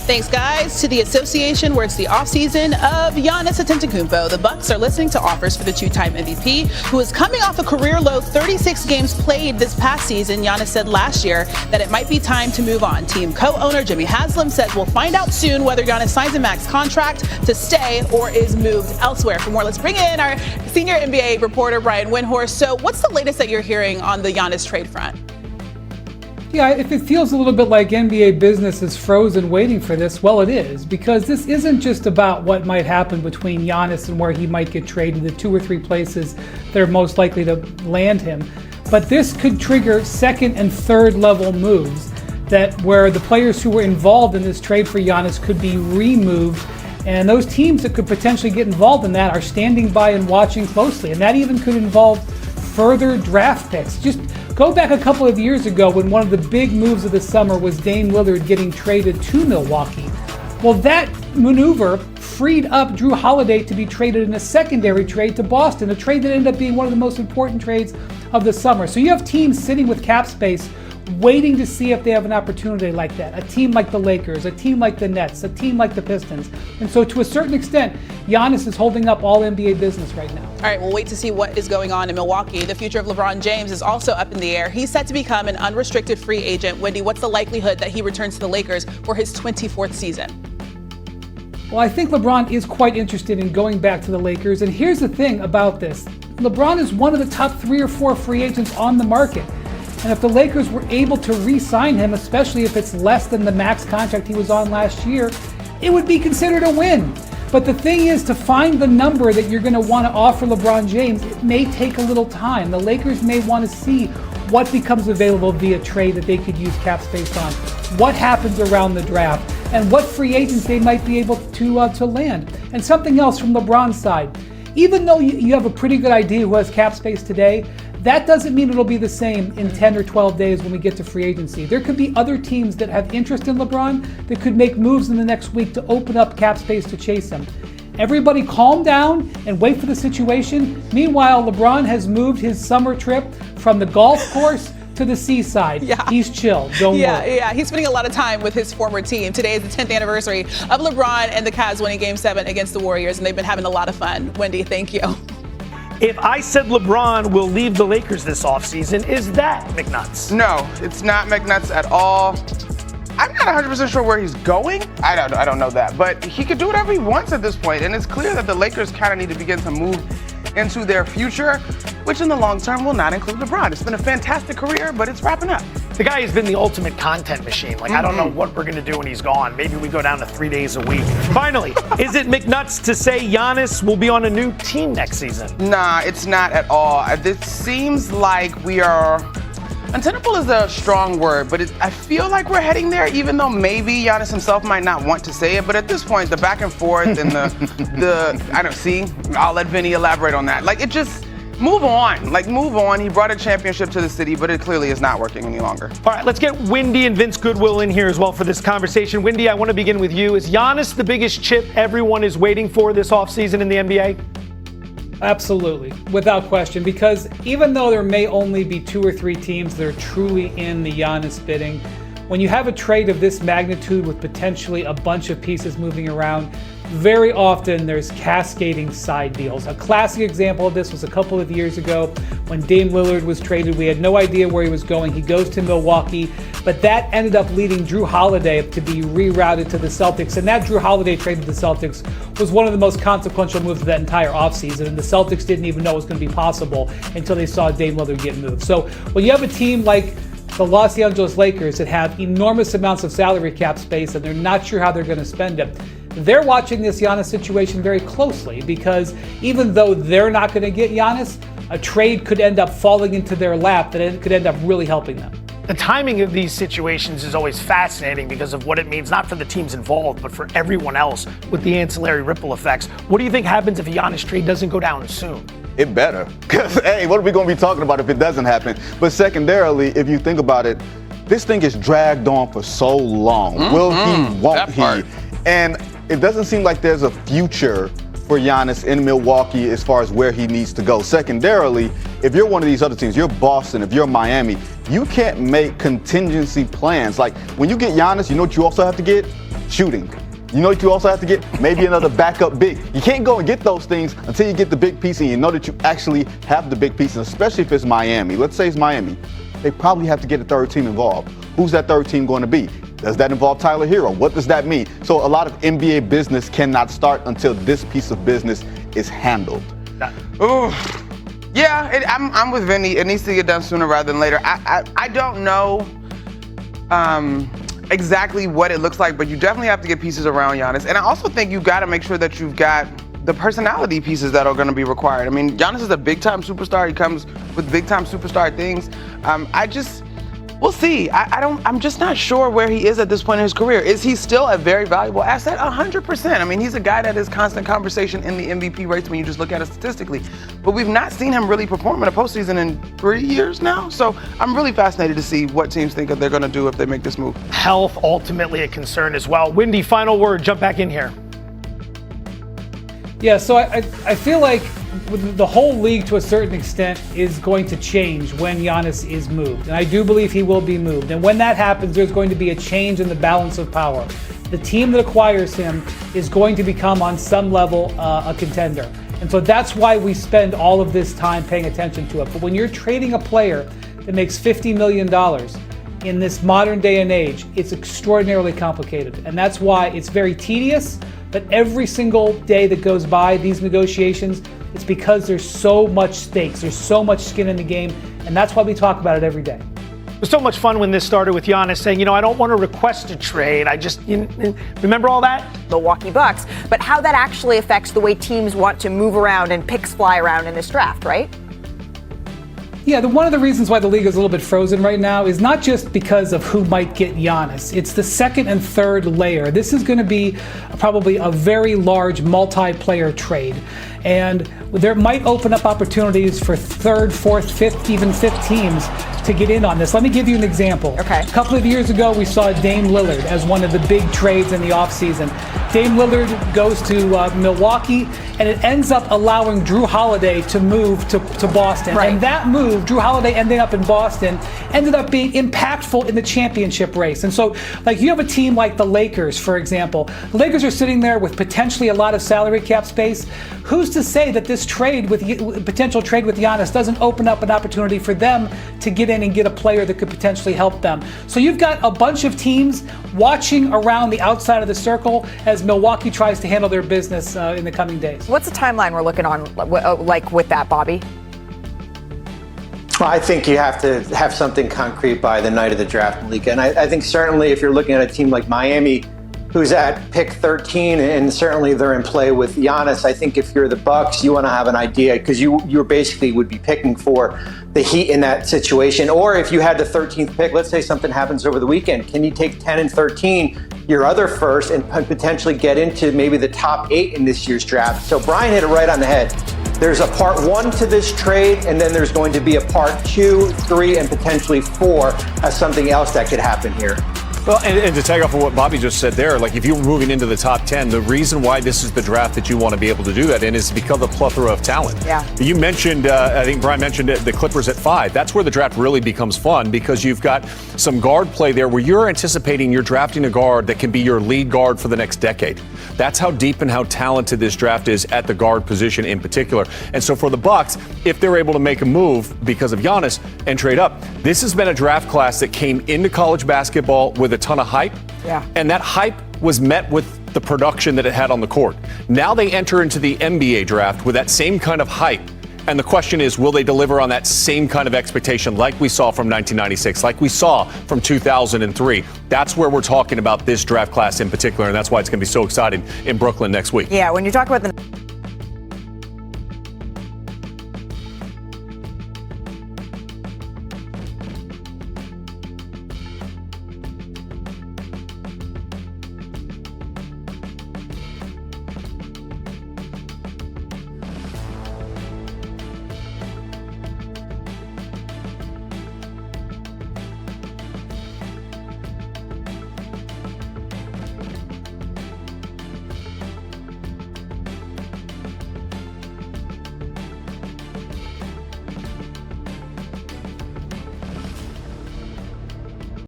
Thanks, guys. To the association where it's the offseason of Giannis Antetokounmpo, the Bucks are listening to offers for the two-time MVP, who is coming off a career-low 36 games played this past season. Giannis said last year that it might be time to move on. Team co-owner Jimmy Haslam said we'll find out soon whether Giannis signs a max contract to stay or is moved elsewhere. For more, let's bring in our senior NBA reporter, Brian Windhorst. So what's the latest that you're hearing on the Giannis trade front? Yeah, if it feels a little bit like NBA business is frozen waiting for this, well, it is, because this isn't just about what might happen between Giannis and where he might get traded, the 2 or 3 places that are most likely to land him. But this could trigger second and third level moves that where the players who were involved in this trade for Giannis could be removed. And those teams that could potentially get involved in that are standing by and watching closely. And that even could involve further draft picks. Just go back a couple of years ago when one of the big moves of the summer was Dame Lillard getting traded to Milwaukee. Well, that maneuver freed up Drew Holiday to be traded in a secondary trade to Boston, a trade that ended up being one of the most important trades of the summer. So you have teams sitting with cap space waiting to see if they have an opportunity like that. A team like the Lakers, a team like the Nets, a team like the Pistons. And so to a certain extent, Giannis is holding up all NBA business right now. All right, we'll wait to see what is going on in Milwaukee. The future of LeBron James is also up in the air. He's set to become an unrestricted free agent. Wendy, what's the likelihood that he returns to the Lakers for his 24th season? Well, I think LeBron is quite interested in going back to the Lakers. And here's the thing about this. LeBron is one of the top 3 or 4 free agents on the market. And if the Lakers were able to re-sign him, especially if it's less than the max contract he was on last year, it would be considered a win. But the thing is, to find the number that you're going to want to offer LeBron James, it may take a little time. The Lakers may want to see what becomes available via trade that they could use cap space on, what happens around the draft, and what free agents they might be able to land. And something else from LeBron's side. Even though you have a pretty good idea who has cap space today, that doesn't mean it'll be the same in 10 or 12 days when we get to free agency. There could be other teams that have interest in LeBron that could make moves in the next week to open up cap space to chase him. Everybody calm down and wait for the situation. Meanwhile, LeBron has moved his summer trip from the golf course to the seaside. Yeah. He's chill. Don't worry. Yeah. He's spending a lot of time with his former team. Today is the 10th anniversary of LeBron and the Cavs winning Game 7 against the Warriors, and they've been having a lot of fun. Wendy, thank you. If I said LeBron will leave the Lakers this offseason, is that McNuts? No, it's not McNuts at all. I'm not 100% sure where he's going. I don't know that, but he could do whatever he wants at this point, and it's clear that the Lakers kind of need to begin to move into their future, which in the long term will not include LeBron. It's been a fantastic career, but it's wrapping up. The guy has been the ultimate content machine. I don't know what we're going to do when he's gone. Maybe we go down to 3 days a week. Finally, is it McNuts to say Giannis will be on a new team next season? Nah, it's not at all. It seems like we are... Untenable is a strong word, but I feel like we're heading there, even though maybe Giannis himself might not want to say it. But at this point, the back and forth and I'll let Vinny elaborate on that. It just... Move on. Move on. He brought a championship to the city, but it clearly is not working any longer. All right, let's get Windy and Vince Goodwill in here as well for this conversation. Windy, I want to begin with you. Is Giannis the biggest chip everyone is waiting for this offseason in the NBA? Absolutely, without question, because even though there may only be 2 or 3 teams that are truly in the Giannis bidding, when you have a trade of this magnitude with potentially a bunch of pieces moving around, very often there's cascading side deals. A classic example of this was a couple of years ago when Dame Lillard was traded. We had no idea where he was going. He goes to Milwaukee, but that ended up leading Drew Holiday to be rerouted to the Celtics. And that Drew Holiday trade to the Celtics was one of the most consequential moves of that entire offseason. And the Celtics didn't even know it was going to be possible until they saw Dame Lillard get moved. So when you have a team like the Los Angeles Lakers that have enormous amounts of salary cap space and they're not sure how they're going to spend it, they're watching this Giannis situation very closely, because even though they're not going to get Giannis, a trade could end up falling into their lap that it could end up really helping them. The timing of these situations is always fascinating because of what it means, not for the teams involved, but for everyone else with the ancillary ripple effects. What do you think happens if a Giannis trade doesn't go down soon? It better, because, hey, what are we going to be talking about if it doesn't happen? But secondarily, if you think about it, this thing is dragged on for so long. Will he, won't he? And it doesn't seem like there's a future for Giannis in Milwaukee as far as where he needs to go. Secondarily, if you're one of these other teams, you're Boston, if you're Miami, you can't make contingency plans. Like, when you get Giannis, you know what you also have to get? shooting. You know what you also have to get? Maybe another backup big. You can't go and get those things until you get the big piece and you know that you actually have the big piece, and especially if it's Miami. Let's say it's Miami. They probably have to get a third team involved. Who's that third team going to be? Does that involve Tyler Hero? What does that mean? So a lot of NBA business cannot start until this piece of business is handled. Ooh. Yeah, I'm with Vinny. It needs to get done sooner rather than later. I don't know exactly what it looks like, but you definitely have to get pieces around Giannis. And I also think you got to make sure that you've got the personality pieces that are going to be required. I mean, Giannis is a big-time superstar. He comes with big-time superstar things. We'll see. I'm just not sure where he is at this point in his career. Is he still a very valuable asset? 100%. I mean, he's a guy that is constant conversation in the MVP race when you just look at it statistically. But we've not seen him really perform in a postseason in 3 years now. So I'm really fascinated to see what teams think that they're going to do if they make this move. Health ultimately a concern as well. Windy, final word. Jump back in here. Yeah, so I feel like the whole league to a certain extent is going to change when Giannis is moved. And I do believe he will be moved. And when that happens, there's going to be a change in the balance of power. The team that acquires him is going to become on some level a contender. And so that's why we spend all of this time paying attention to it. But when you're trading a player that makes $50 million in this modern day and age, it's extraordinarily complicated. And that's why it's very tedious. But every single day that goes by, these negotiations, it's because there's so much stakes, there's so much skin in the game, and that's why we talk about it every day. It was so much fun when this started with Giannis saying, I don't want to request a trade. I just, remember all that? Milwaukee Bucks. But how that actually affects the way teams want to move around and picks fly around in this draft, right? Yeah, one of the reasons why the league is a little bit frozen right now is not just because of who might get Giannis. It's the second and third layer. This is going to be probably a very large multiplayer trade. And there might open up opportunities for third, fourth, fifth, even fifth teams to get in on this. Let me give you an example. Okay. A couple of years ago, we saw Dame Lillard as one of the big trades in the offseason. Dame Lillard goes to Milwaukee, and it ends up allowing Drew Holiday to move to Boston. Right. And that move, Drew Holiday ending up in Boston, ended up being impactful in the championship race. And so, like, you have a team like the Lakers, for example. The Lakers are sitting there with potentially a lot of salary cap space. Who's to say that this trade potential trade with Giannis doesn't open up an opportunity for them to get in and get a player that could potentially help them? So you've got a bunch of teams watching around the outside of the circle as Milwaukee tries to handle their business in the coming days. What's the timeline we're looking on, like with that, Bobby? Well, I think you have to have something concrete by the night of the draft, Malika. And I think certainly if you're looking at a team like Miami, who's at pick 13, and certainly they're in play with Giannis, I think if you're the Bucks, you want to have an idea, because you basically would be picking for the Heat in that situation. Or if you had the 13th pick, let's say something happens over the weekend, can you take 10 and 13, your other first, and potentially get into maybe the top 8 in this year's draft? So Brian hit it right on the head. There's a part 1 to this trade, and then there's going to be a part 2, 3, and potentially 4 as something else that could happen here. Well, and to tag off of what Bobby just said there, like if you're moving into the top 10, the reason why this is the draft that you want to be able to do that in is because of the plethora of talent. Yeah. You mentioned, I think Brian mentioned it, the Clippers at 5. That's where the draft really becomes fun, because you've got some guard play there where you're anticipating you're drafting a guard that can be your lead guard for the next decade. That's how deep and how talented this draft is at the guard position in particular. And so for the Bucks, if they're able to make a move because of Giannis and trade up, this has been a draft class that came into college basketball with a ton of hype. Yeah. And that hype was met with the production that it had on the court. Now they enter into the NBA draft with that same kind of hype. And the question is, will they deliver on that same kind of expectation like we saw from 1996, like we saw from 2003? That's where we're talking about this draft class in particular, and that's why it's going to be so exciting in Brooklyn next week. Yeah, when you talk about the